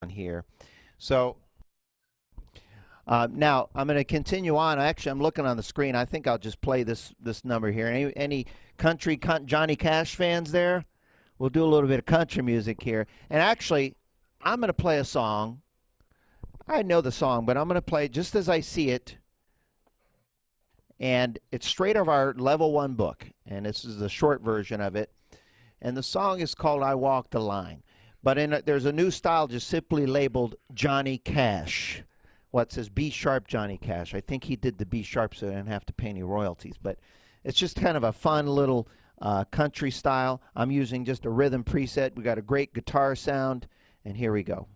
here. So now I'm going to continue on. Actually, I'm looking on the screen. I think I'll just play this number here. Any country Johnny Cash fans there? We'll do a little bit of country music here. And actually, I'm going to play a song. I know the song, but I'm going to play it just as I see it. And it's straight out of our level 1 book. And this is the short version of it. And the song is called I Walk the Line. But there's a new style just simply labeled Johnny Cash. It says B sharp Johnny Cash. I think he did the B sharp so I didn't have to pay any royalties. But it's just kind of a fun little country style. I'm using just a rhythm preset. We got a great guitar sound. And here we go.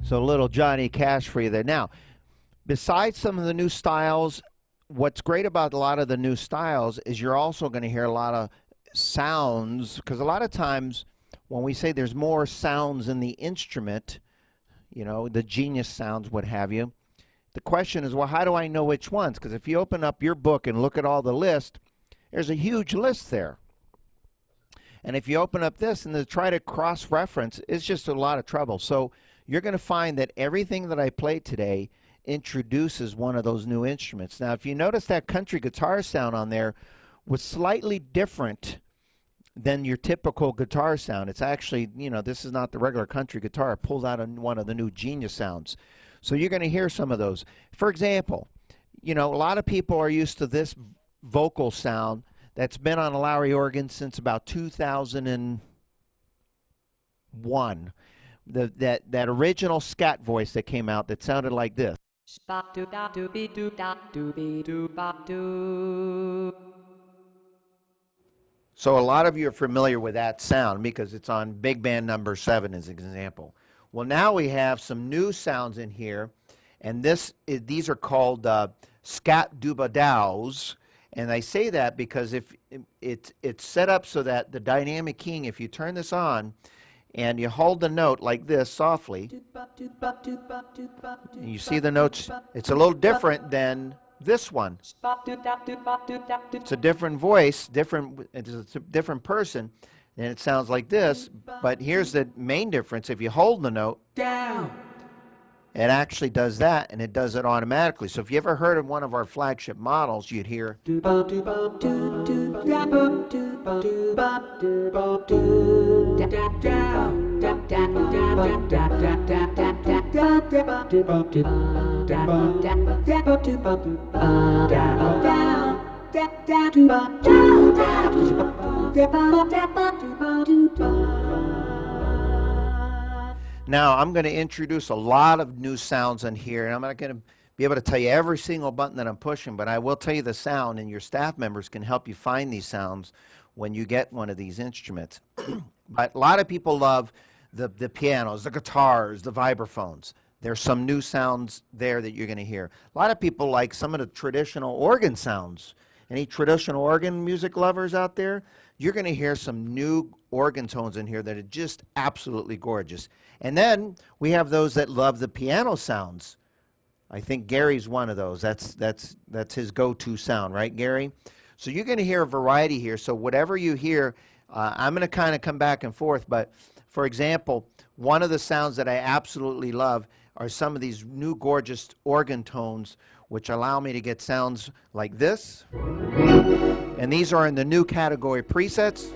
So a little Johnny Cash for you there. Now, besides some of the new styles, what's great about a lot of the new styles is you're also going to hear a lot of sounds, because a lot of times when we say there's more sounds in the instrument, you know, the genius sounds, what have you, the question is, well, how do I know which ones? Because if you open up your book and look at all the list, there's a huge list there. And if you open up this and to try to cross-reference, it's just a lot of trouble. So you're going to find that everything that I played today introduces one of those new instruments. Now, if you notice that country guitar sound on there was slightly different than your typical guitar sound. It's actually, you know, this is not the regular country guitar. It pulled out one of the new genius sounds. So you're going to hear some of those. For example, you know, a lot of people are used to this vocal sound that's been on a Lowry organ since about 2001. That original scat voice that came out that sounded like this. So a lot of you are familiar with that sound because it's on Big Band number 7 as an example. Well, now we have some new sounds in here, and these are called scat duba-dows. And I say that because if it's set up so that the dynamic keying, if you turn this on, and you hold the note like this softly, and you see the notes, it's a little different than this one. It's a different voice, it's a different person, and it sounds like this, but here's the main difference. If you hold the note down, it actually does that, and it does it automatically. So if you ever heard of one of our flagship models, you'd hear Now, I'm going to introduce a lot of new sounds in here, and I'm not going to be able to tell you every single button that I'm pushing, but I will tell you the sound, and your staff members can help you find these sounds when you get one of these instruments. But a lot of people love the pianos, the guitars, the vibraphones. There's some new sounds there that you're going to hear. A lot of people like some of the traditional organ sounds. Any traditional organ music lovers out there? You're going to hear some new organ tones in here that are just absolutely gorgeous. And then we have those that love the piano sounds. I think Gary's one of those. That's his go-to sound, right, Gary? So you're going to hear a variety here. So whatever you hear, I'm going to kind of come back and forth. But for example, one of the sounds that I absolutely love are some of these new gorgeous organ tones, which allow me to get sounds like this. And these are in the new category presets.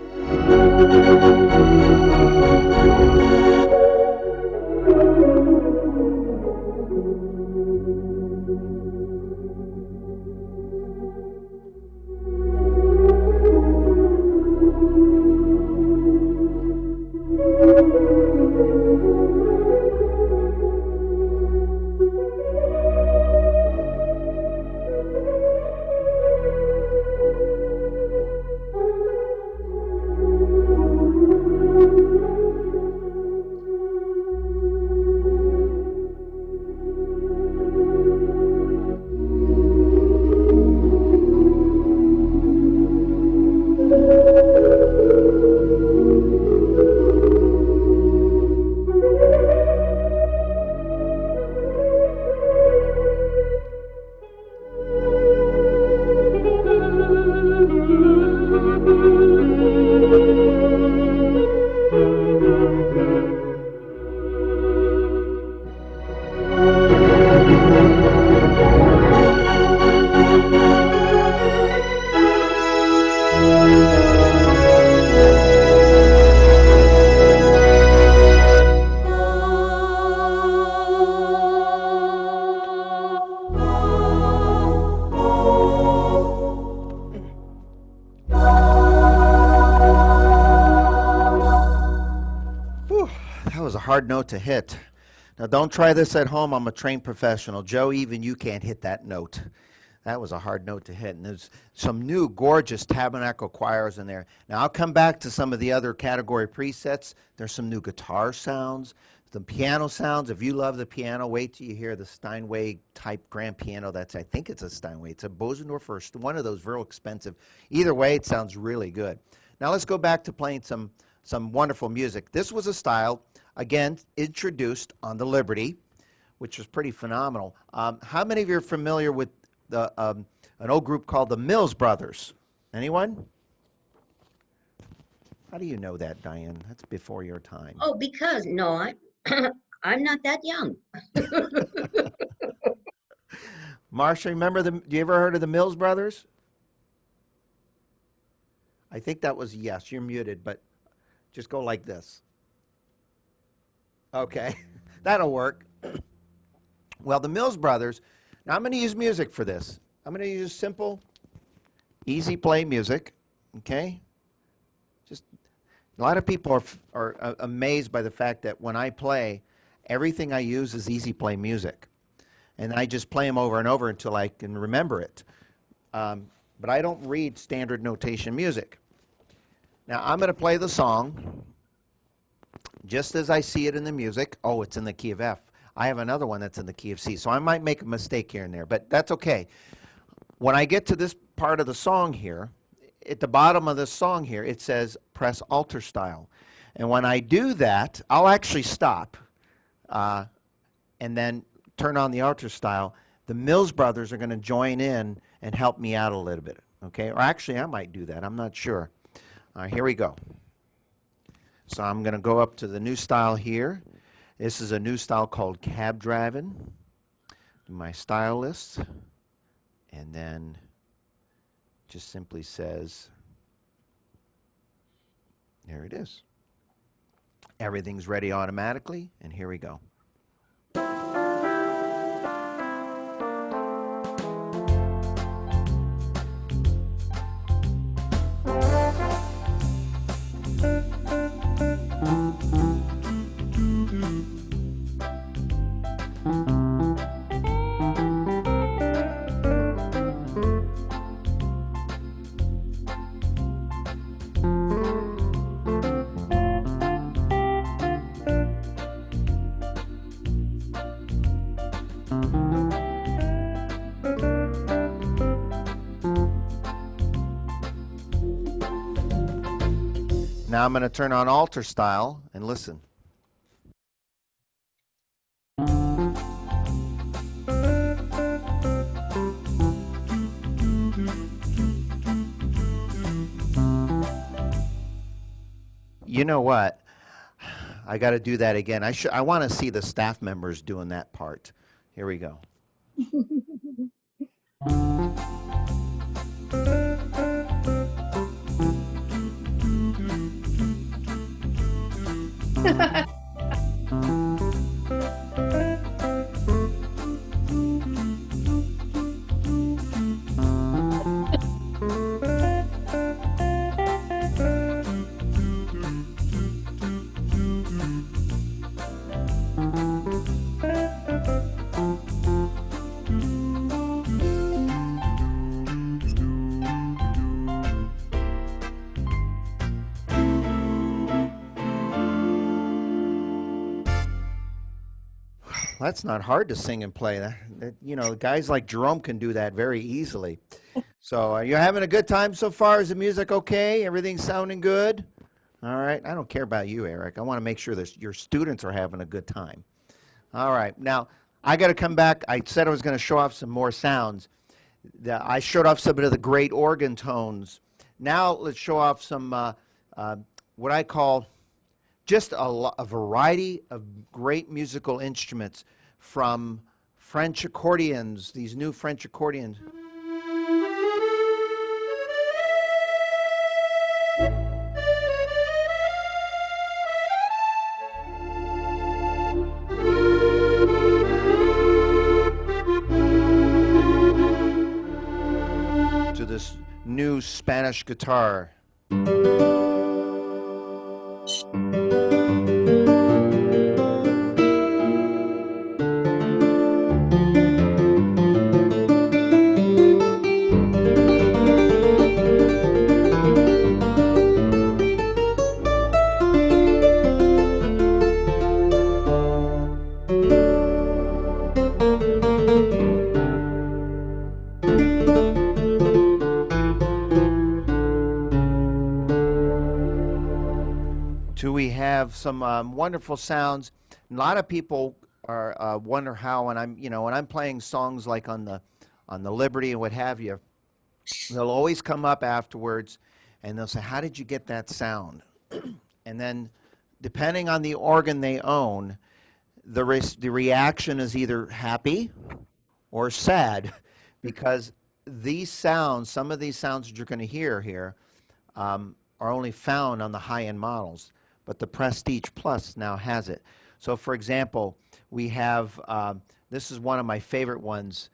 was a hard note to hit. Now, don't try this at home. I'm a trained professional. Joe, even you can't hit that note. That was a hard note to hit. And there's some new gorgeous tabernacle choirs in there. Now, I'll come back to some of the other category presets. There's some new guitar sounds, the piano sounds. If you love the piano, wait till you hear the Steinway type grand piano. I think it's a Steinway. It's a Bosendorf or one of those real expensive. Either way, it sounds really good. Now, let's go back to playing some wonderful music. This was a style, again, introduced on the Liberty, which was pretty phenomenal. How many of you are familiar with an old group called the Mills Brothers? Anyone? How do you know that, Diane? That's before your time. Oh, because, no, I'm not that young. Marsha, remember do you ever heard of the Mills Brothers? I think that was yes. You're muted, but just go like this. Okay, that'll work. Well, the Mills Brothers, now I'm going to use music for this. I'm going to use simple, easy play music, okay? Just a lot of people are amazed by the fact that when I play, everything I use is easy play music. And I just play them over and over until I can remember it. But I don't read standard notation music. Now, I'm going to play the song just as I see it in the music. Oh, it's in the key of F. I have another one that's in the key of C, so I might make a mistake here and there, but that's okay. When I get to this part of the song here, at the bottom of the song here, it says press alter style. And when I do that, I'll actually stop and then turn on the alter style. The Mills Brothers are going to join in and help me out a little bit, okay? Or actually, I might do that. I'm not sure. All right, here we go. So I'm going to go up to the new style here. This is a new style called cab driving. My style list. And then just simply says, there it is. Everything's ready automatically, and here we go. Now I'm going to turn on alter style and listen. You know what? I got to do that again. I want to see the staff members doing that part. Here we go. That's not hard to sing and play. You know, guys like Jerome can do that very easily. So are you having a good time so far? Is the music okay? Everything's sounding good? All right. I don't care about you, Eric. I want to make sure that your students are having a good time. All right. Now, I got to come back. I said I was going to show off some more sounds. I showed off some of the great organ tones. Now let's show off some what I call just a variety of great musical instruments, from French accordions, these new French accordions. To this new Spanish guitar. have some wonderful sounds. A lot of people are wonder how when I'm playing songs like on the Liberty and what have you, they'll always come up afterwards and they'll say, "How did you get that sound?" And then, depending on the organ they own, the reaction is either happy or sad, because these sounds, some of these sounds that you're going to hear here, are only found on the high-end models, but the Prestige Plus now has it. So, for example, we have this is one of my favorite ones.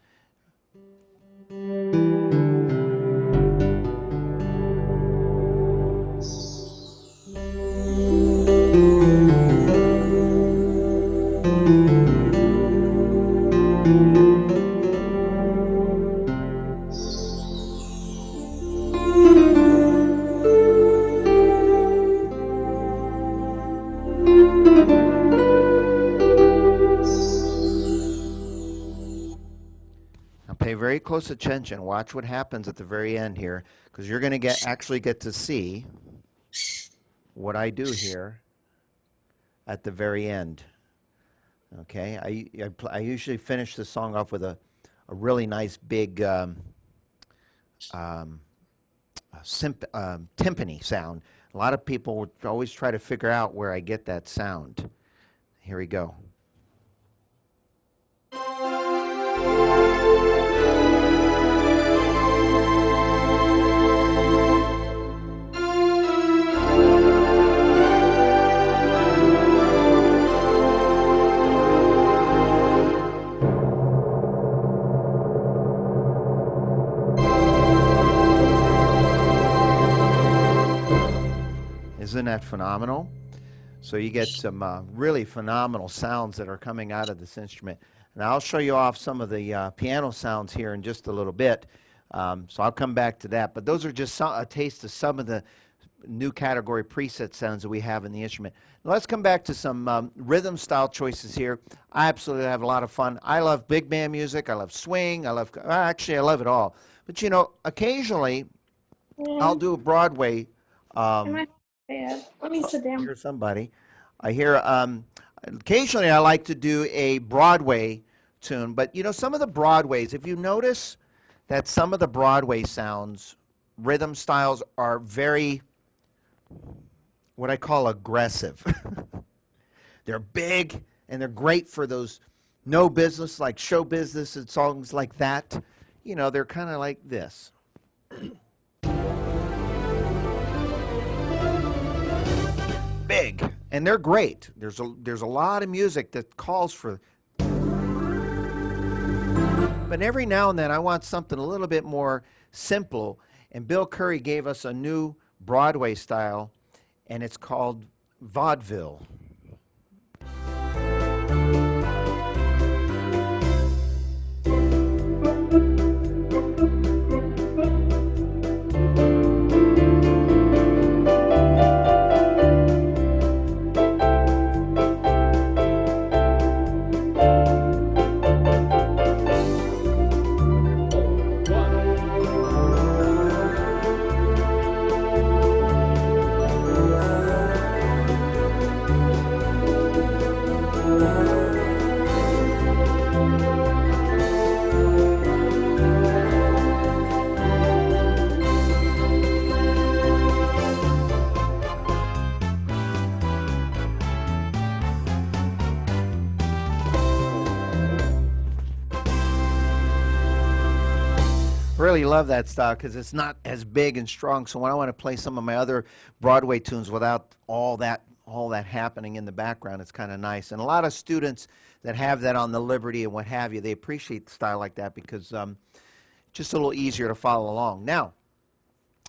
Now pay very close attention. Watch what happens at the very end here, because you're going to actually get to see what I do here at the very end. Okay, I usually finish the song off with a really nice big timpani sound. A lot of people would always try to figure out where I get that sound. Here we go. Isn't that phenomenal? So you get some really phenomenal sounds that are coming out of this instrument. And I'll show you off some of the piano sounds here in just a little bit. So I'll come back to that. But those are just a taste of some of the new category preset sounds that we have in the instrument. Now let's come back to some rhythm style choices here. I absolutely have a lot of fun. I love big band music. I love swing. Actually, I love it all. But you know, occasionally I'll do a Broadway. Let me sit down. Hear somebody. I hear occasionally I like to do a Broadway tune, but you know, some of the Broadways, if you notice that some of the Broadway sounds, rhythm styles are very, what I call aggressive. They're big and they're great for those no business, like show business and songs like that. You know, they're kind of like this. Big, and they're great. There's a lot of music that calls for, but every now and then I want something a little bit more simple, and Bill Curry gave us a new Broadway style, and it's called Vaudeville. Really love that style because it's not as big and strong. So when I want to play some of my other Broadway tunes without all that happening in the background, it's kind of nice. And a lot of students that have that on the Liberty and what have you, they appreciate the style like that because just a little easier to follow along. Now,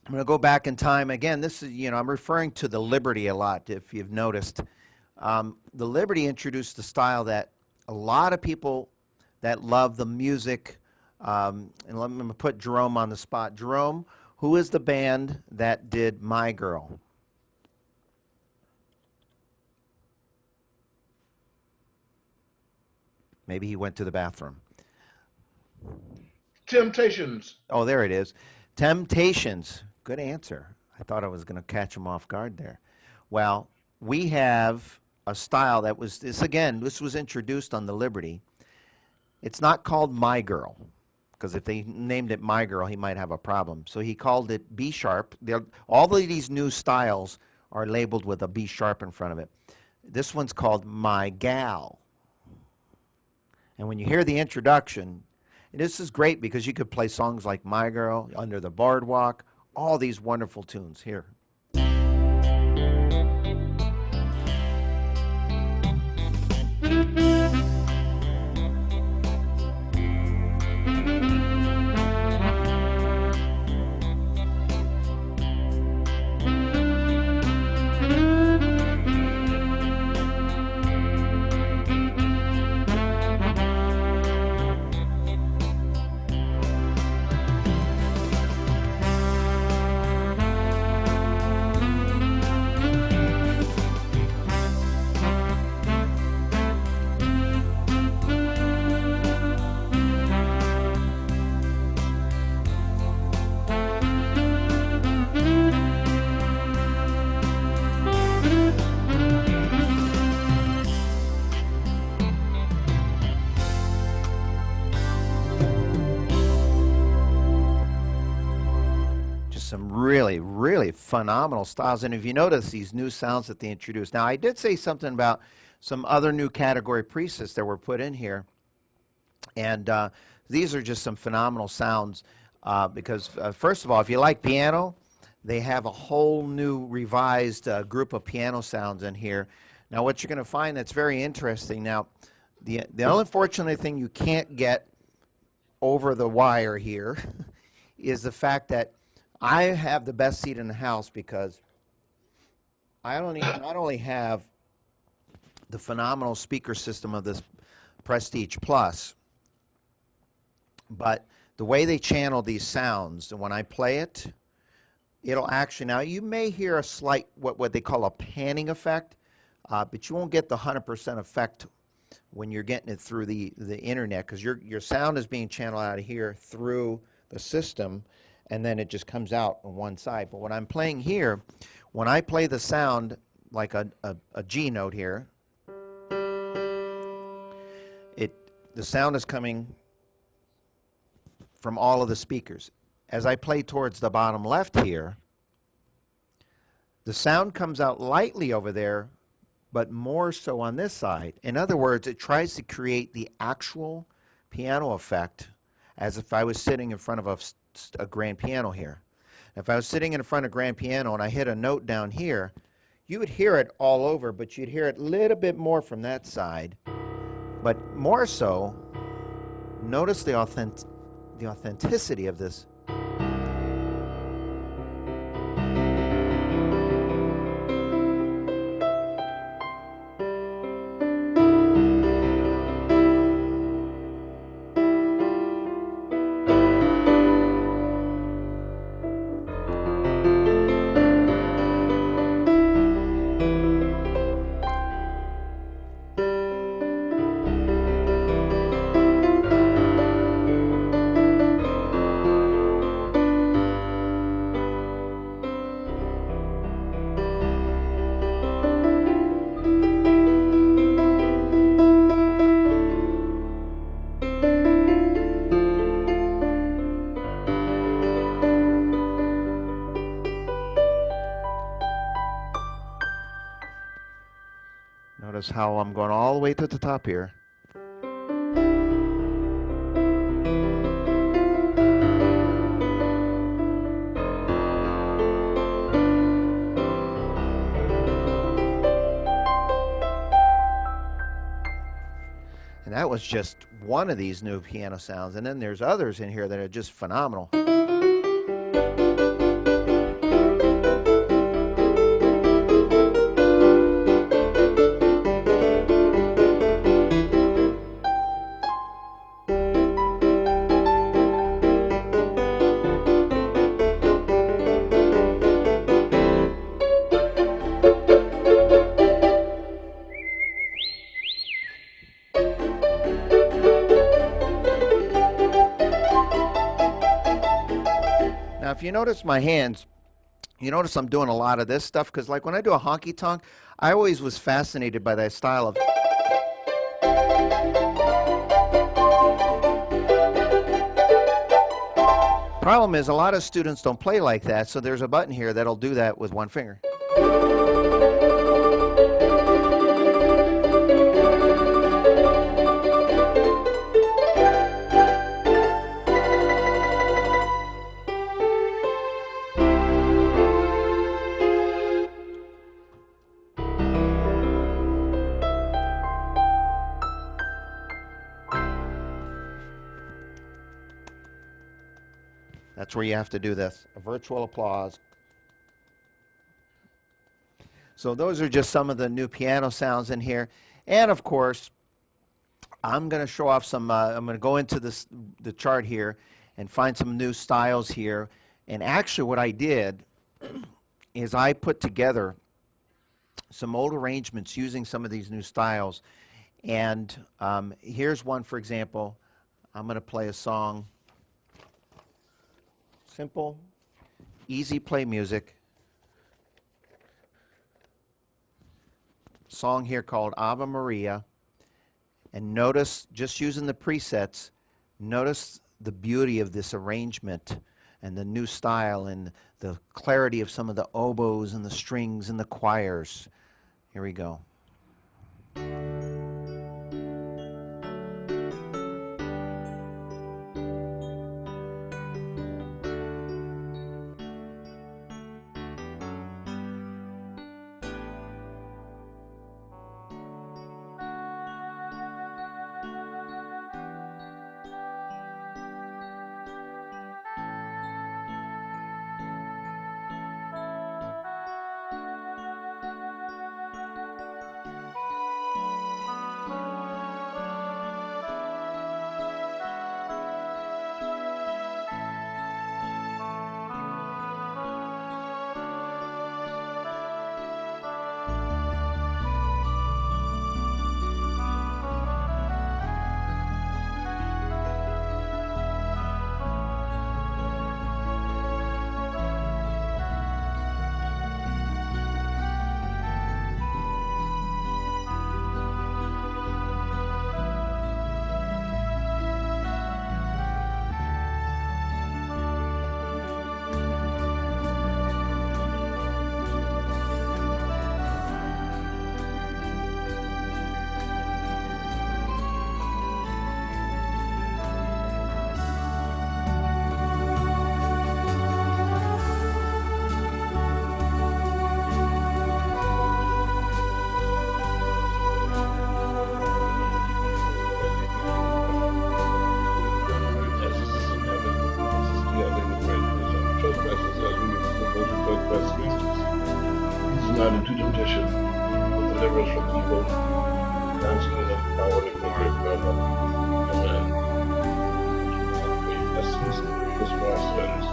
I'm going to go back in time again. This is, you know, I'm referring to the Liberty a lot. If you've noticed, the Liberty introduced the style that a lot of people that love the music. And let me put Jerome on the spot. Jerome, who is the band that did My Girl? Maybe he went to the bathroom. Temptations. Oh, there it is. Temptations. Good answer. I thought I was going to catch him off guard there. Well, we have a style that was, this was introduced on the Liberty. It's not called My Girl, because if they named it My Girl, he might have a problem. So he called it B sharp. All of these new styles are labeled with a B sharp in front of it. This one's called My Gal. And when you hear the introduction, this is great because you could play songs like My Girl, Under the Boardwalk, all these wonderful tunes here. Some really, really phenomenal styles. And if you notice these new sounds that they introduced. Now, I did say something about some other new category presets that were put in here. And these are just some phenomenal sounds because, first of all, if you like piano, they have a whole new revised group of piano sounds in here. Now, what you're going to find that's very interesting. Now, the unfortunate thing you can't get over the wire here is the fact that I have the best seat in the house because I not only have the phenomenal speaker system of this Prestige Plus, but the way they channel these sounds, and when I play it, it'll actually, now you may hear a slight, what they call a panning effect, but you won't get the 100% effect when you're getting it through the internet, because your sound is being channeled out of here through the system, and then it just comes out on one side. But when I'm playing here, when I play the sound like a G note here, the sound is coming from all of the speakers. As I play towards the bottom left here, the sound comes out lightly over there, but more so on this side. In other words, it tries to create the actual piano effect as if I was sitting in front of a grand piano here. If I was sitting in front of a grand piano and I hit a note down here, you would hear it all over, but you'd hear it a little bit more from that side. But more so, notice the authenticity of this. Notice how I'm going all the way to the top here. And that was just one of these new piano sounds. And then there's others in here that are just phenomenal. Now, if you notice my hands, you notice I'm doing a lot of this stuff because, like, when I do a honky tonk, I always was fascinated by that style of. Problem is, a lot of students don't play like that, so there's a button here that'll do that with one finger. That's where you have to do this, a virtual applause. So those are just some of the new piano sounds in here. And of course, I'm going to show off some, I'm going to go into the chart here and find some new styles here. And actually what I did is I put together some old arrangements using some of these new styles. And here's one, for example. I'm going to play a song. Simple, easy play music. Song here called Ave Maria. And notice, just using the presets, notice the beauty of this arrangement and the new style and the clarity of some of the oboes and the strings and the choirs. Here we go. Not into temptation, but deliver us from evil. Thanksgiving and power and glory forever. Amen. This for our sins.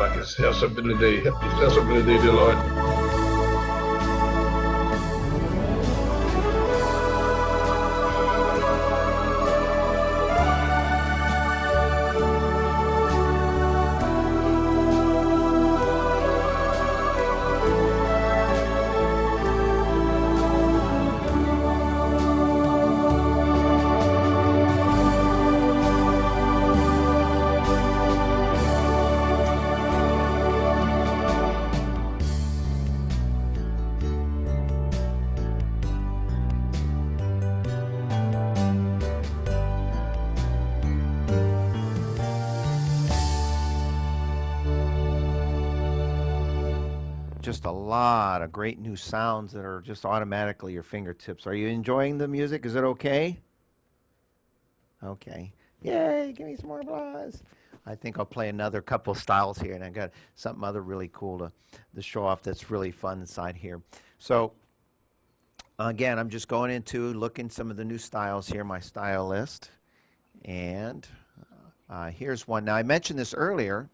Like it's us up in the day. It's us up in the day, dear Lord. Just a lot of great new sounds that are just automatically your fingertips. Are you enjoying the music? Is it okay? Okay. Yay, give me some more applause. I think I'll play another couple styles here, and I got something other really cool to show off that's really fun inside here. So again, I'm just going into looking some of the new styles here, my style list. And here's one. Now, I mentioned this earlier,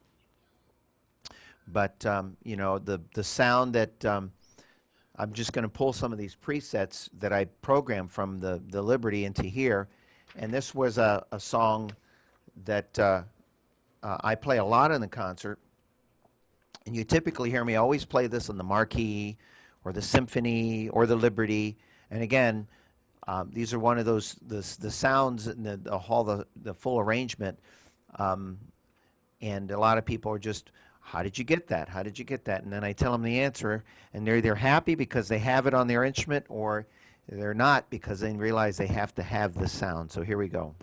but you know, the sound that I'm just going to pull some of these presets that I programmed from the Liberty into here. And this was a song that I play a lot in the concert. And you typically hear me always play this on the marquee or the symphony or the liberty. And again, these are one of those the sounds and the full arrangement. And a lot of people are just, how did you get that? How did you get that? And then I tell them the answer, and they're either happy because they have it on their instrument, or they're not because they realize they have to have the sound. So here we go.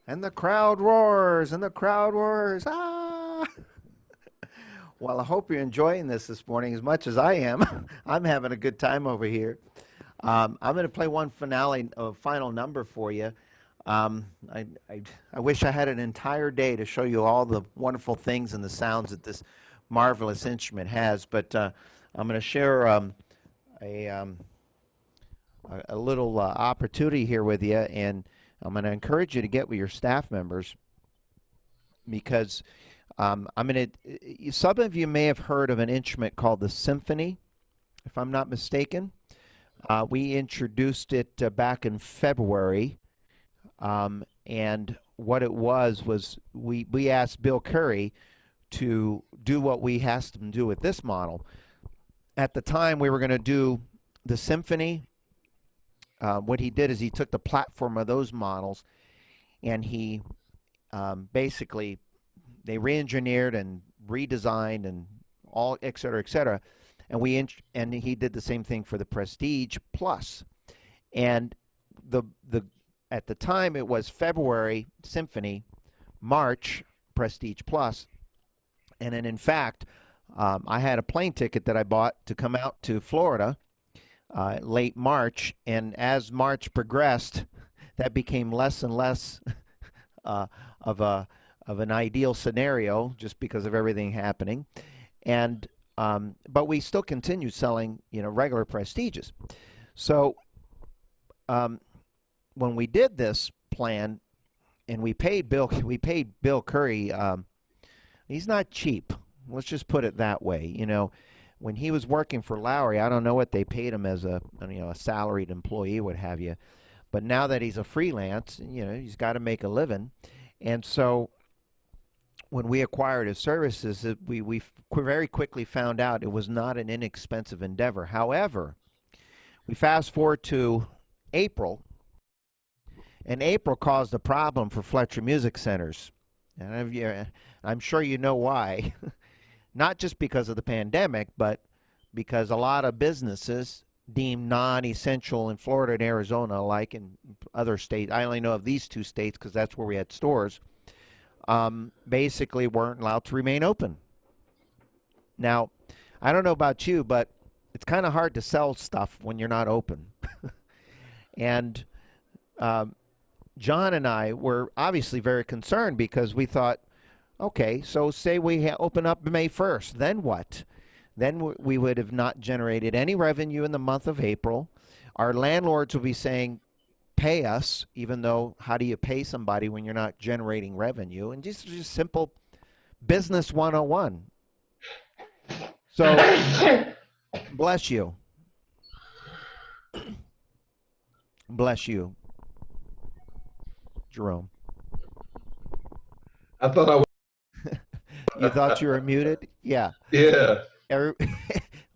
And the crowd roars, and the crowd roars. Ah! Well, I hope you're enjoying this morning as much as I am. I'm having a good time over here. I'm going to play one final number for you. I wish I had an entire day to show you all the wonderful things and the sounds that this marvelous instrument has, but I'm going to share a little opportunity here with you, and I'm going to encourage you to get with your staff members, because some of you may have heard of an instrument called the symphony, if I'm not mistaken. We introduced it back in February, and what it was we asked Bill Curry to do what we asked him to do with this model. At the time, we were going to do the symphony. What he did is he took the platform of those models, and he basically, they re-engineered and redesigned and all, et cetera, and he did the same thing for the Prestige Plus. And at the time it was February Symphony, March Prestige Plus, and then in fact I had a plane ticket that I bought to come out to Florida late March, and as March progressed, that became less and less of an ideal scenario, just because of everything happening, and but we still continued selling, regular Prestiges. So when we did this plan, and we paid Bill Curry, he's not cheap. Let's just put it that way. When he was working for Lowry, I don't know what they paid him as a salaried employee, what have you. But now that he's a freelance, he's got to make a living. And so when we acquired his services, we very quickly found out it was not an inexpensive endeavor. However, we fast forward to April, and April caused a problem for Fletcher Music Centers. And I'm sure you know why. Not just because of the pandemic, but because a lot of businesses deemed non-essential in Florida and Arizona, like in other states. I only know of these two states because that's where we had stores. Basically weren't allowed to remain open. Now, I don't know about you, but it's kind of hard to sell stuff when you're not open. And John and I were obviously very concerned because we thought, okay, so say we open up May 1st, then what? Then we would have not generated any revenue in the month of April. Our landlords will be saying, pay us, even though how do you pay somebody when you're not generating revenue? And just simple business 101. So, bless you. Bless you, Jerome. I thought I was. You thought you were muted? Yeah. Yeah.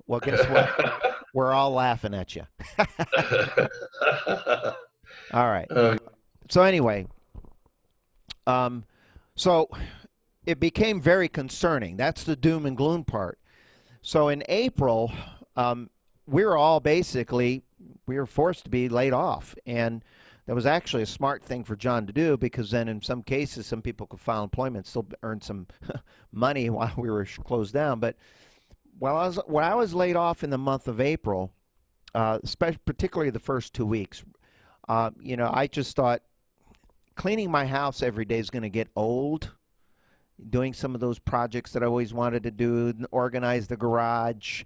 Well, guess what? We're all laughing at you. All right. So anyway, so it became very concerning. That's the doom and gloom part. So in April, we were forced to be laid off. And that was actually a smart thing for John to do, because then in some cases, some people could file employment, still earn some money while we were closed down. But when I was laid off in the month of April, particularly the first 2 weeks, I just thought cleaning my house every day is going to get old. Doing some of those projects that I always wanted to do, organize the garage.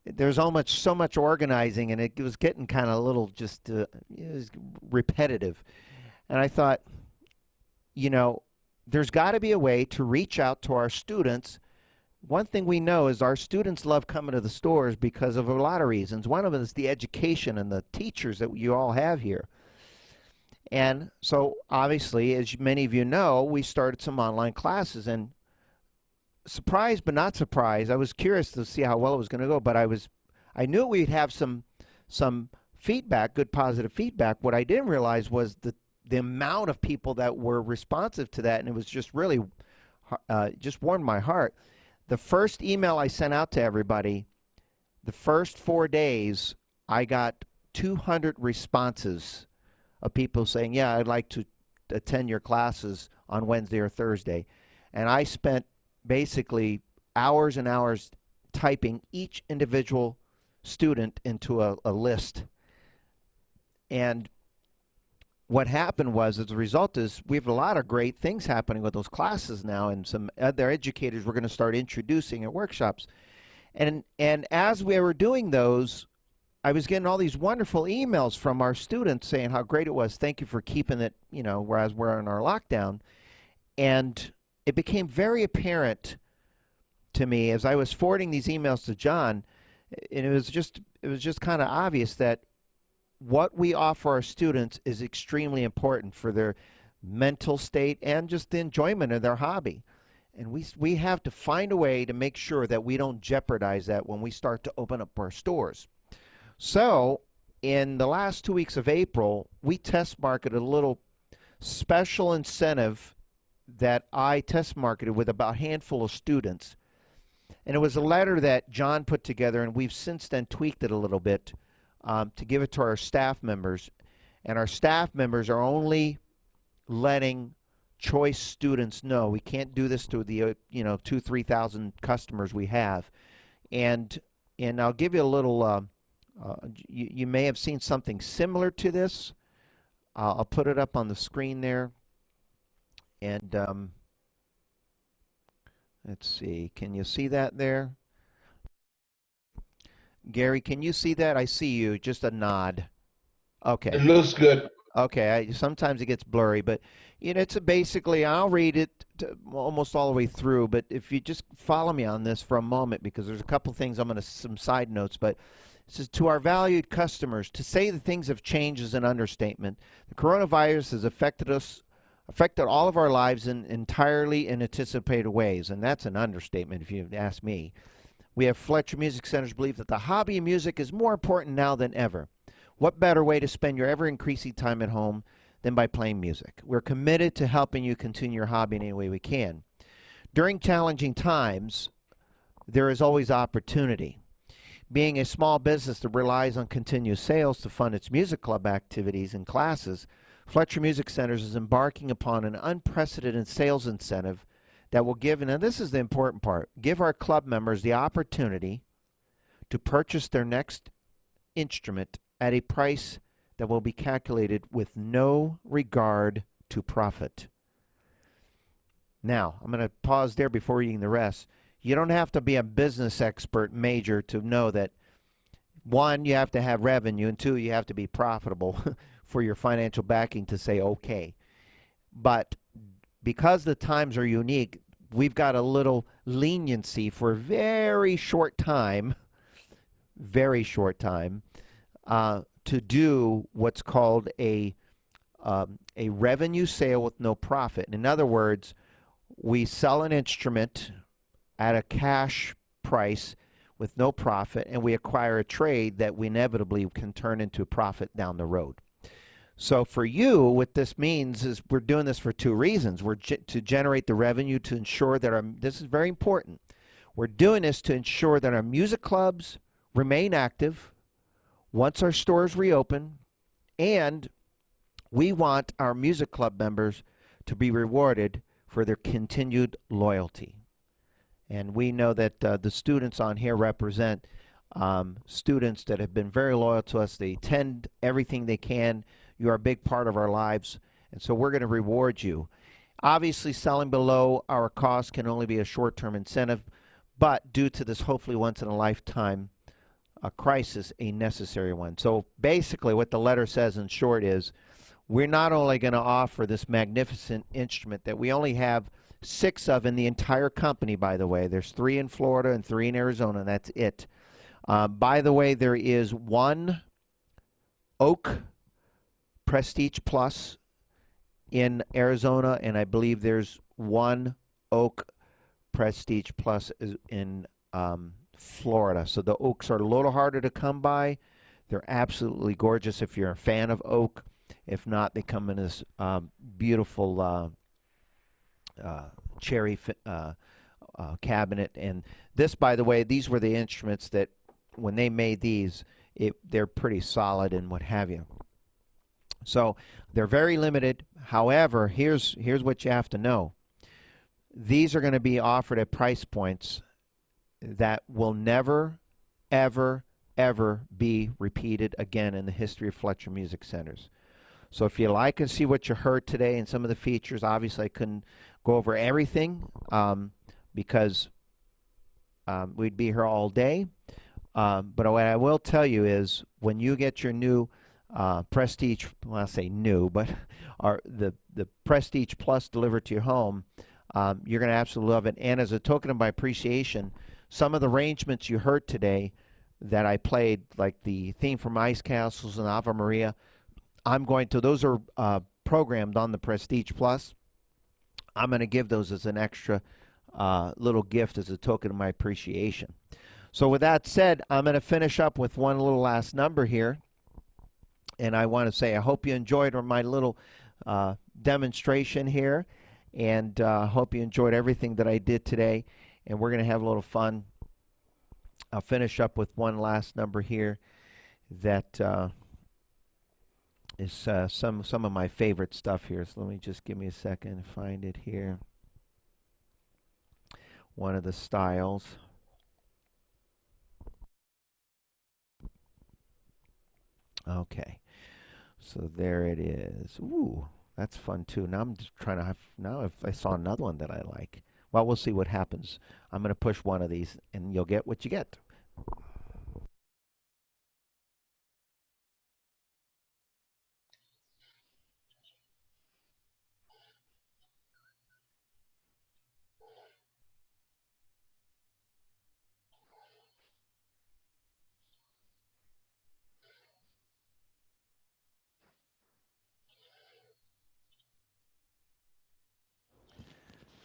There's so much organizing, and it was getting kind of a little just it was repetitive. And I thought, there's got to be a way to reach out to our students. One thing we know is our students love coming to the stores because of a lot of reasons. One of them is the education and the teachers that you all have here. And so, obviously, as many of you know, we started some online classes. And surprised but not surprised, I was curious to see how well it was going to go. But I knew we'd have some feedback, good positive feedback. What I didn't realize was the amount of people that were responsive to that, and it was just really just warmed my heart. The first email I sent out to everybody, the first 4 days, I got 200 responses of people saying, yeah, I'd like to attend your classes on Wednesday or Thursday. And I spent basically hours and hours typing each individual student into a list. And what happened was, as a result, is we have a lot of great things happening with those classes now, and some other educators we're going to start introducing at workshops. And as we were doing those, I was getting all these wonderful emails from our students saying how great it was. Thank you for keeping it, whereas we're in our lockdown. And it became very apparent to me as I was forwarding these emails to John, and it was just kind of obvious that what we offer our students is extremely important for their mental state and just the enjoyment of their hobby. And we have to find a way to make sure that we don't jeopardize that when we start to open up our stores. So in the last 2 weeks of April, we test marketed a little special incentive that I test marketed with about a handful of students. And it was a letter that John put together, and we've since then tweaked it a little bit to give it to our staff members. And our staff members are only letting choice students know. We can't do this to the 2,000-3,000 customers we have. And I'll give you a little. You may have seen something similar to this. I'll put it up on the screen there. And let's see. Can you see that there? Gary, can you see that? I see you. Just a nod. Okay. It looks good. Okay. Sometimes it gets blurry, but it's basically, I'll read it almost all the way through, but if you just follow me on this for a moment, because there's a couple things some side notes, but it says, to our valued customers, to say that things have changed is an understatement. The coronavirus has affected all of our lives in entirely unanticipated ways, and that's an understatement if you ask me. We have Fletcher Music Centers believe that the hobby of music is more important now than ever. What better way to spend your ever-increasing time at home than by playing music? We're committed to helping you continue your hobby in any way we can. During challenging times, there is always opportunity. Being a small business that relies on continuous sales to fund its music club activities and classes, Fletcher Music Centers is embarking upon an unprecedented sales incentive that will give, and this is the important part, give our club members the opportunity to purchase their next instrument at a price that will be calculated with no regard to profit. Now, I'm going to pause there before reading the rest. You don't have to be a business expert major to know that, one, you have to have revenue, and two, you have to be profitable for your financial backing to say okay. But because the times are unique, we've got a little leniency for a very short time, to do what's called a revenue sale with no profit. In other words, we sell an instrument at a cash price with no profit, and we acquire a trade that we inevitably can turn into a profit down the road. So for you, what this means is we're doing this for two reasons. We're to generate the revenue to ensure that this is very important. We're doing this to ensure that our music clubs remain active once our stores reopen, and we want our music club members to be rewarded for their continued loyalty. And we know that the students on here represent students that have been very loyal to us. They attend everything they can. You are a big part of our lives, and so we're going to reward you. Obviously, selling below our cost can only be a short-term incentive, but due to this hopefully once-in-a-lifetime crisis, a necessary one. So basically what the letter says in short is, we're not only going to offer this magnificent instrument that we only have 6 of in the entire company, by the way. There's 3 in Florida and 3 in Arizona, and that's it. By the way, there is 1 Oak Prestige Plus in Arizona, and I believe there's 1 Oak Prestige Plus in Florida. So the Oaks are a little harder to come by. They're absolutely gorgeous if you're a fan of Oak. If not, they come in this beautiful cherry cabinet. And this, by the way, these were the instruments that when they made these, they're pretty solid and what have you. So they're very limited. However, here's what you have to know. These are going to be offered at price points that will never, ever, ever be repeated again in the history of Fletcher Music Centers. So if you like and see what you heard today and some of the features, obviously I couldn't go over everything because we'd be here all day. But what I will tell you is when you get your new Prestige, well, I'll say new, but the Prestige Plus delivered to your home, you're going to absolutely love it. And as a token of my appreciation, some of the arrangements you heard today that I played, like the theme from Ice Castles and Ave Maria, those are programmed on the Prestige Plus. I'm going to give those as an extra little gift as a token of my appreciation. So with that said, I'm going to finish up with one little last number here. And I want to say I hope you enjoyed my little demonstration here. And hope you enjoyed everything that I did today. And we're going to have a little fun. I'll finish up with one last number here that is some of my favorite stuff here. So let me just give me a second and find it here. One of the styles. Okay, so there it is. Ooh, that's fun too. Now I'm just trying to have, now if I saw another one that I like. Well, we'll see what happens. I'm going to push one of these and you'll get what you get.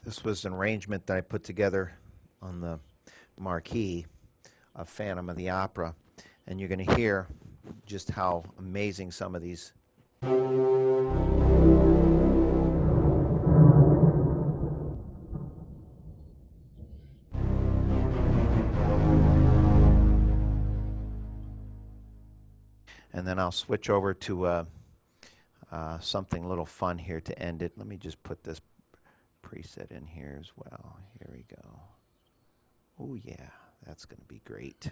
This was an arrangement that I put together on the marquee of Phantom of the Opera, and you're going to hear just how amazing some of these then I'll switch over to something a little fun here to end it. Let me just put this preset in here as well. Here we go. Oh yeah, that's going to be great.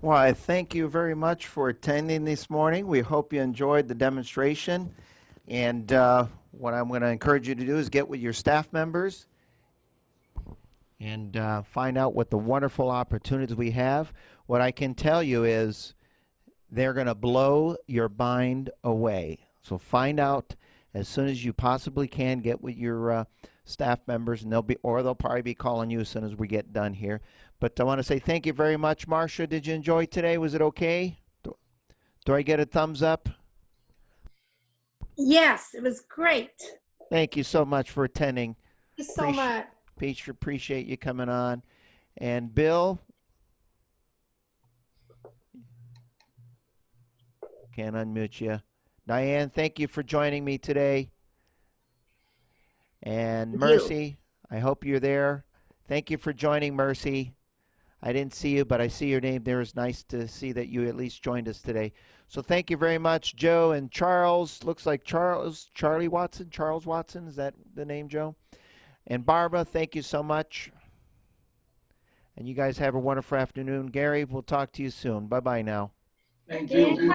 Well, I thank you very much for attending this morning. We hope you enjoyed the demonstration. And what I'm going to encourage you to do is get with your staff members and find out what the wonderful opportunities we have. What I can tell you is they're going to blow your mind away. So find out as soon as you possibly can. Get with your staff members, and they'll probably be calling you as soon as we get done here. But I want to say thank you very much, Marcia. Did you enjoy today? Was it okay? Do I get a thumbs up? Yes, it was great. Thank you so much for attending. Thank you so much. Appreciate you coming on. And Bill? Can't unmute you. Diane, thank you for joining me today. And Mercy, I hope you're there. Thank you for joining, Mercy. I didn't see you, but I see your name there. It's nice to see that you at least joined us today. So thank you very much, Joe and Charles. Looks like Charlie Watson, Charles Watson. Is that the name, Joe? And Barbara, thank you so much. And you guys have a wonderful afternoon. Gary, we'll talk to you soon. Bye-bye now. Thank you.